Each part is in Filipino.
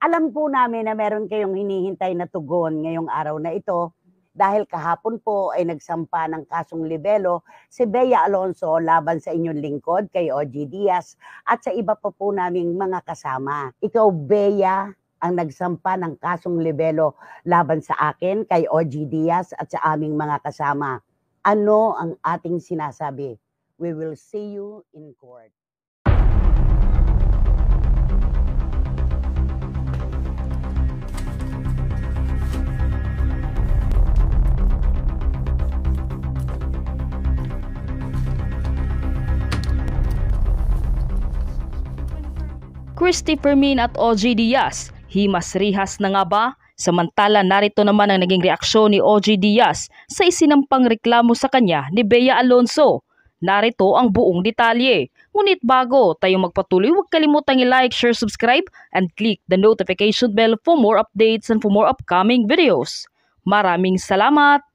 Alam po namin na meron kayong hinihintay na tugon ngayong araw na ito dahil kahapon po ay nagsampa ng kasong libelo si Bea Alonso laban sa inyong lingkod kay OG Diaz at sa iba pa po naming mga kasama. Ikaw, Bea, ang nagsampa ng kasong libelo laban sa akin kay OG Diaz at sa aming mga kasama. Ano ang ating sinasabi? We will see you in court. Christy Fermin at OG Diaz, himas-rihas na nga ba? Samantala narito naman ang naging reaksyon ni OG Diaz sa isinampang reklamo sa kanya ni Bea Alonso. Narito ang buong detalye. Ngunit bago tayo magpatuloy, huwag kalimutang i-like, share, subscribe, and click the notification bell for more updates and for more upcoming videos. Maraming salamat!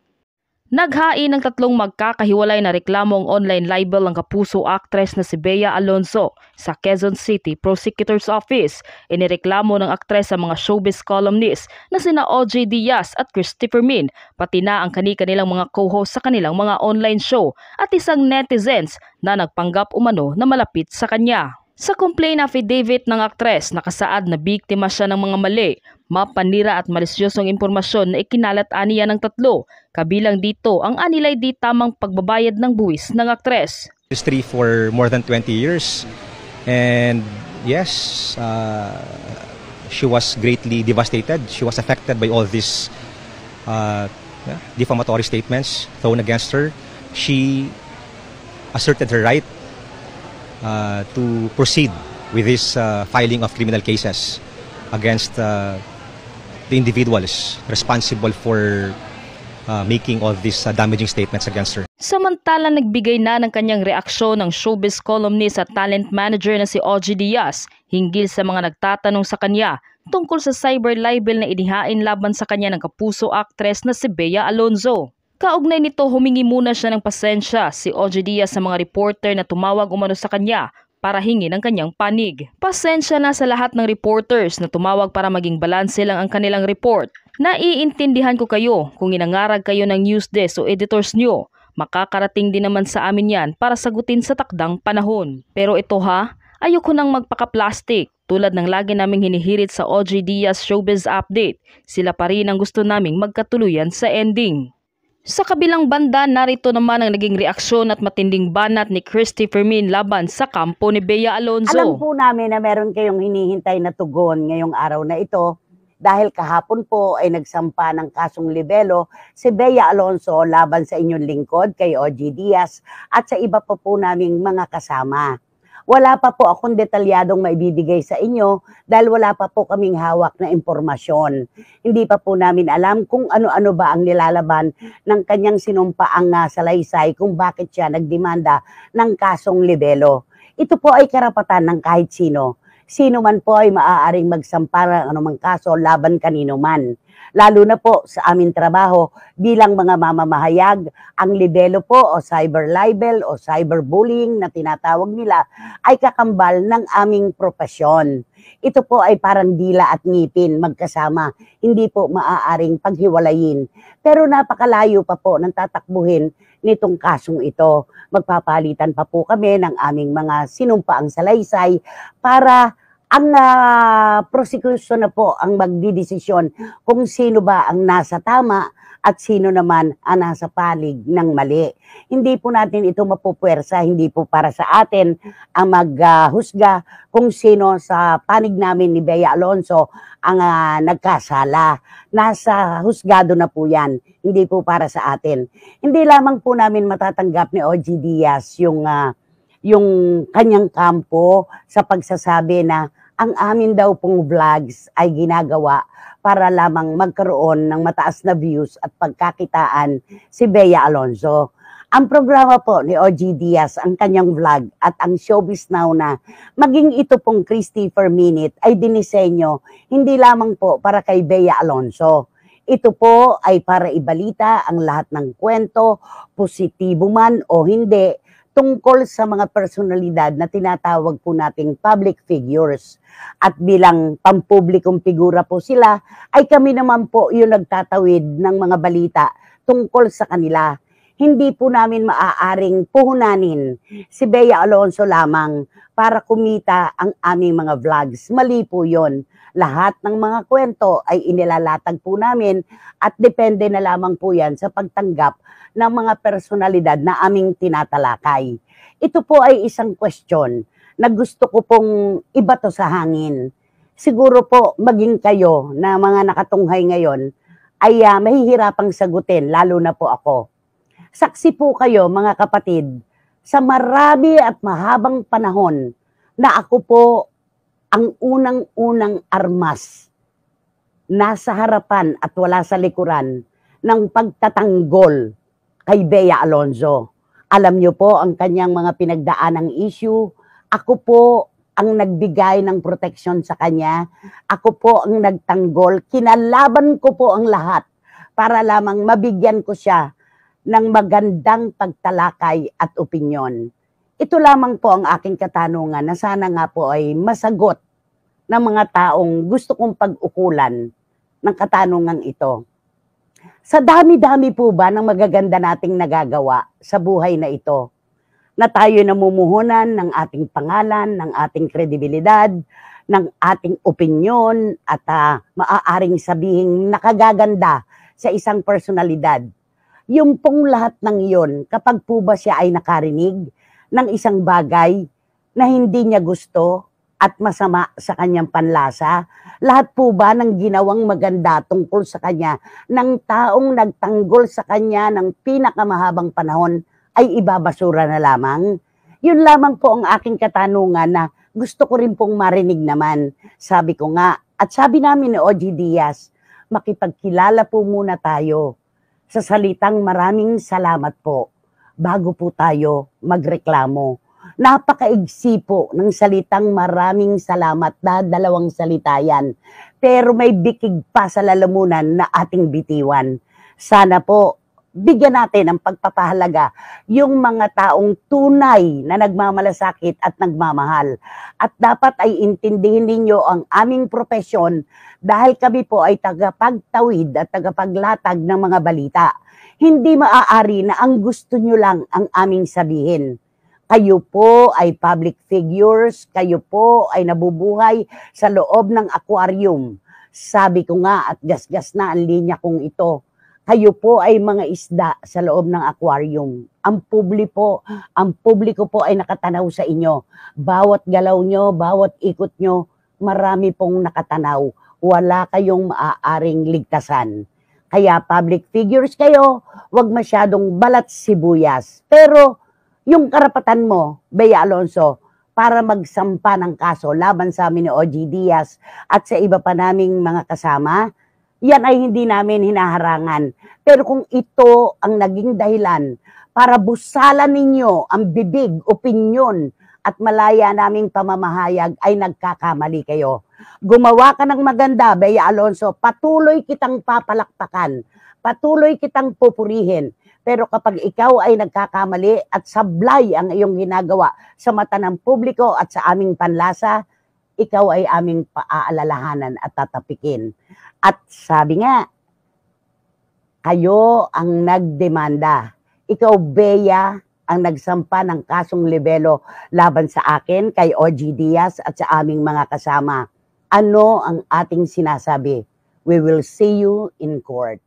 Naghain ng tatlong magkakahiwalay na reklamong online libel ang kapuso actress na si Bea Alonso sa Quezon City Prosecutor's Office. Inireklamo ng aktres sa mga showbiz columnist na sina OG Diaz at Christy Fermin, pati na ang kanilang mga co-host sa kanilang mga online show at isang netizens na nagpanggap umano na malapit sa kanya. Sa complaint affidavit ng aktres, nakasaad na biktima siya ng mga mali, mapanira at malisyosong impormasyon na ikinalat aniya ng tatlo. Kabilang dito ang anilay di tamang pagbabayad ng buwis ng aktres. Industry for more than 20 years and yes, she was greatly devastated. She was affected by all these defamatory statements thrown against her. She asserted her right to proceed with this filing of criminal cases against the individuals responsible for making all these damaging statements against her. Samantala nagbigay na ng kanyang reaksyon ng showbiz columnist at talent manager na si OG Diaz hinggil sa mga nagtatanong sa kanya tungkol sa cyber libel na inihain laban sa kanya ng kapuso actress na si Bea Alonso. Kaugnay nito, humingi muna siya ng pasensya si OG Diaz sa mga reporter na tumawag umano sa kanya para hingi ng kanyang panig. Pasensya na sa lahat ng reporters na tumawag para maging balanse lang ang kanilang report. Naiintindihan ko kayo kung inangarag kayo ng news desk o editors nyo. Makakarating din naman sa amin yan para sagutin sa takdang panahon. Pero ito ayoko nang magpaka-plastic. Tulad ng lagi naming hinihirit sa OG Diaz Showbiz Update, sila pa rin ang gusto naming magkatuluyan sa ending. Sa kabilang banda, narito naman ang naging reaksyon at matinding banat ni Christy Fermin laban sa kampo ni Bea Alonso. Alam po namin na meron kayong hinihintay na tugon ngayong araw na ito dahil kahapon po ay nagsampa ng kasong libelo si Bea Alonso laban sa inyong lingkod kay OG Diaz at sa iba pa po naming mga kasama. Wala pa po akong detalyadong maibibigay sa inyo dahil wala pa po kaming hawak na impormasyon. Hindi pa po namin alam kung ano-ano ba ang nilalaban ng kanyang sinumpaang salaysay kung bakit siya nagdemanda ng kasong libelo. Ito po ay karapatan ng kahit sino. Sino man po ay maaaring magsampa ng anumang kaso laban kanino man. Lalo na po sa aming trabaho bilang mga mamamahayag, ang libelo po o cyber libel o cyberbullying na tinatawag nila ay kakambal ng aming propesyon. Ito po ay parang dila at ngipin magkasama, hindi po maaaring paghiwalayin. Pero napakalayo pa po ng tatakbuhin nitong kasong ito. Magpapalitan pa po kami ng aming mga sinumpaang salaysay para ang prosecution na po ang magdidesisyon kung sino ba ang nasa tama at sino naman ang nasa palig ng mali. Hindi po natin ito mapupwersa, hindi po para sa atin ang maghusga kung sino sa panig namin ni Bea Alonso ang nagkasala. Nasa husgado na po yan, hindi po para sa atin. Hindi lamang po namin matatanggap ni OG Diaz yung kanyang kampo sa pagsasabi na ang amin daw pong vlogs ay ginagawa para lamang magkaroon ng mataas na views at pagkakitaan si Bea Alonso. Ang programa po ni OG Diaz, ang kanyang vlog at ang Showbiz Now na maging ito pong Christy Fermin ay dinisenyo hindi lamang po para kay Bea Alonso. Ito po ay para ibalita ang lahat ng kwento, positibo man o hindi, tungkol sa mga personalidad na tinatawag po nating public figures. At bilang pampublikong figura po sila, ay kami naman po yung nagtatawid ng mga balita tungkol sa kanila. Hindi po namin maaaring puhunanin si Bea Alonso lamang para kumita ang aming mga vlogs. Mali po yun. Lahat ng mga kwento ay inilalatag po namin at depende na lamang po yan sa pagtanggap ng mga personalidad na aming tinatalakay. Ito po ay isang question na gusto ko pong ibato sa hangin. Siguro po maging kayo na mga nakatunghay ngayon ay mahihirapang sagutin, lalo na po ako. Saksi po kayo mga kapatid, sa marami at mahabang panahon na ako po ang unang-unang armas nasa harapan at wala sa likuran ng pagtatanggol kay Bea Alonso. Alam niyo po ang kanyang mga pinagdaanang issue. Ako po ang nagbigay ng proteksyon sa kanya. Ako po ang nagtanggol. Kinalaban ko po ang lahat para lamang mabigyan ko siya ng magandang pagtalakay at opinyon. Ito lamang po ang aking katanungan na sana nga po ay masagot ng mga taong gusto kong pag-ukulan ng katanungang ito. Sa dami-dami po ba ng magaganda nating nagagawa sa buhay na ito, na tayo namumuhunan ng ating pangalan, ng ating kredibilidad, ng ating opinyon, at maaaring sabihing nakagaganda sa isang personalidad. Yung pong lahat ng iyon, kapag po ba siya ay nakarinig ng isang bagay na hindi niya gusto at masama sa kanyang panlasa, lahat po ba ng ginawang maganda tungkol sa kanya, ng taong nagtanggol sa kanya ng pinakamahabang panahon, ay ibabasura na lamang? Yun lamang po ang aking katanungan na gusto ko rin pong marinig naman. Sabi ko nga, at sabi namin ni OG Diaz, makipagkilala po muna tayo sa salitang maraming salamat po bago po tayo magreklamo. Napakaigsi po ng salitang maraming salamat na dalawang salita yan. Pero may bikig pa sa lalamunan na ating bitiwan. Sana po, bigyan natin ng pagpapahalaga yung mga taong tunay na nagmamalasakit at nagmamahal. At dapat ay intindihin ninyo ang aming propesyon dahil kami po ay tagapagtawid at tagapaglatag ng mga balita. Hindi maaari na ang gusto nyo lang ang aming sabihin. Kayo po ay public figures, kayo po ay nabubuhay sa loob ng aquarium. Sabi ko nga at gasgas na ang linya kong ito, kayo po ay mga isda sa loob ng aquarium. Ang publiko po ay nakatanaw sa inyo. Bawat galaw nyo, bawat ikot nyo, marami pong nakatanaw. Wala kayong maaaring ligtasan. Kaya public figures kayo, wag masyadong balat sibuyas. Pero yung karapatan mo, Bea Alonso, para magsampa ng kaso laban sa amin ni OG Diaz at sa iba pa naming mga kasama, yan ay hindi namin hinaharangan. Pero kung ito ang naging dahilan para busalan ninyo ang bibig, opinyon at malaya naming pamamahayag, ay nagkakamali kayo. Gumawa ka ng maganda, Bea Alonso, patuloy kitang papalakpakan, patuloy kitang pupurihin. Pero kapag ikaw ay nagkakamali at sablay ang iyong ginagawa sa mata ng publiko at sa aming panlasa, ikaw ay aming paaalalahanan at tatapikin. At sabi nga, kayo ang nagdemanda. Ikaw, Bea, ang nagsampa ng kasong libelo laban sa akin, kay OG Diaz at sa aming mga kasama. Ano ang ating sinasabi? We will see you in court.